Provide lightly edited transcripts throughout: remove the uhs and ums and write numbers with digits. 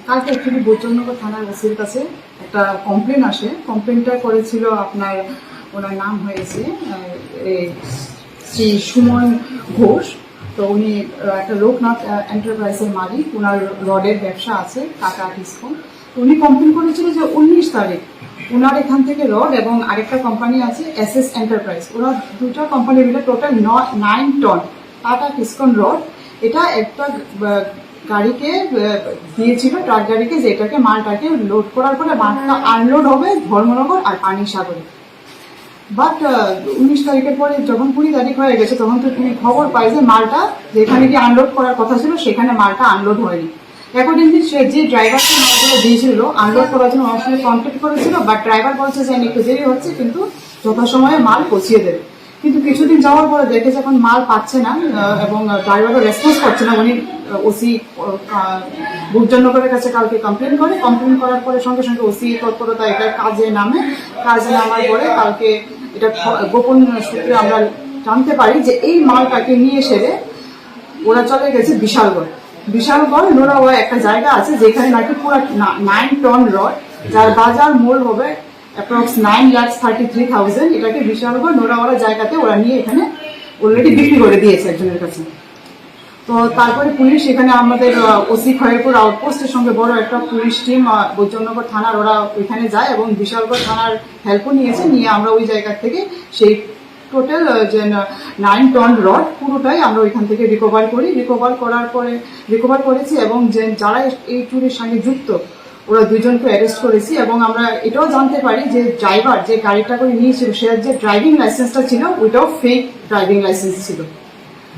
কালকে অ্যাকচুয়ালি বোধজংনগর থানার ওসির কাছে একটা কমপ্লেন আসে। কমপ্লেনটা করেছিল আপনার, ওনার নাম হয়েছে শ্রী সুমন ঘোষ। তো উনি একটা লোকনাথ এন্টারপ্রাইজের মালিক, ওনার রডের ব্যবসা আছে টাটা টিসকো। উনি কমপ্লেন করেছিল যে 19 তারিখ ওনার এখান থেকে রড এবং আরেকটা কোম্পানি আছে এসএস এন্টারপ্রাইজ, ওরা দুটা কোম্পানি মিলে total 9 ton tata Tiscon rod এটা একটা গাড়িকে দিয়েছিল, ট্রাক গাড়িকে, যেটাকে মালটাকে লোড করার পরে মালটা আনলোড হবে ধর্মনগর আর পানিসাগরে। বাট 19 তারিখের পরে যখন 20 তারিখ হয়ে গেছে তখন তো তুমি খবর পাই যে মালটা যেখানে কি আনলোড করার কথা ছিল সেখানে মালটা আনলোড হয়নি। অ্যাকর্ডিংলি সে যে ড্রাইভারকে মালগুলো দিয়েছিল আনলোড করার জন্য আমার সঙ্গে কন্ট্যাক্ট করেছিল, বাট ড্রাইভার বলছে যে একটু দেরি হচ্ছে কিন্তু যথাসময়ে মাল পৌঁছিয়ে দেবে। কিন্তু কিছুদিন যাওয়ার পরে দেখে যখন মাল পাচ্ছে না এবং ড্রাইভারও রেসপন্স করছে না, উনি ওসি বোধজংনগরের কাছে কালকে কমপ্লেন করার পরে সঙ্গে সঙ্গে ওসি তৎপরতা এটা কাজে নামার পরে কালকে এটা গোপন সূত্রে আমরা জানতে পারি যে এই মালটাকে নিয়ে সেরে ওরা চলে গেছে বিশালগড় নোরাওয়া একটা জায়গা আছে যেখানে নাকি পুরো 9 টন রড, যার বাজার মূল্য হবে অ্যাপ্রক্স 9,33,000। এটাকে বিশালগড় নোরাওয়ালা জায়গাতে ওরা নিয়ে এখানে অলরেডি বিক্রি করে দিয়েছে একজনের কাছে। তো তারপরে পুলিশ এখানে আমাদের ওসি খয়েরপুর আউটপোস্টের সঙ্গে বড় একটা পুলিশ টিম বোধজংনগর থানার ওরা ওইখানে যায় এবং বিশালগড় থানার হেল্পও নিয়ে আমরা ওই জায়গা থেকে সেই টোটাল যে 9 টন রড পুরোটাই আমরা ওইখান থেকে রিকভার করেছি এবং যে যারা এই চুরির সঙ্গে যুক্ত ওরা 2 জনকে অ্যারেস্ট করেছি। এবং আমরা এটাও জানতে পারি যে ড্রাইভার যে গাড়িটা করে নিয়েছিল সে যে ড্রাইভিং লাইসেন্সটা ছিল ওইটাও ফেক ড্রাইভিং লাইসেন্স ছিল।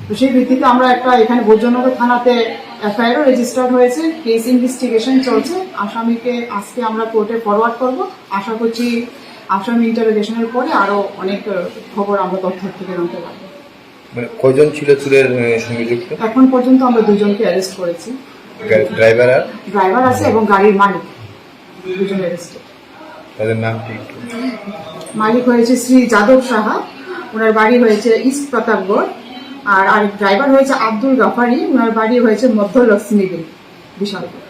তো সেই ভিত্তিতে আমরা একটা এখানে বোধজংনগর থানাতে এফআইআরও রেজিস্টার্ড হয়েছে, কেস ইনভেস্টিগেশন চলছে। আসামিকে আজকে আমরা কোর্টে ফরওয়ার্ড করব। আশা করছি আসামি ইন্টারোগেশনের পরে আরো অনেক খবর আমরা তথ্য থেকে জানতে পারবো। কয়জন ছিল চুরের সঙ্গে যুক্ত? এখন পর্যন্ত আমরা 2 জনকে অ্যারেস্ট করেছি। ড্রাইভার আছে এবং গাড়ির মালিক 2 জন অ্যারেস্টেড। তাদের নাম কি? মালিক হয়েছে শ্রী যাদব সাহা, ওনার বাড়ি হয়েছে ইস্ট প্রতাপগড়। আর ড্রাইভার হয়েছে আব্দুল গাফারি, ওনার বাড়ি হয়েছে মধ্য লক্ষ্মীগিরি বিশালগড়।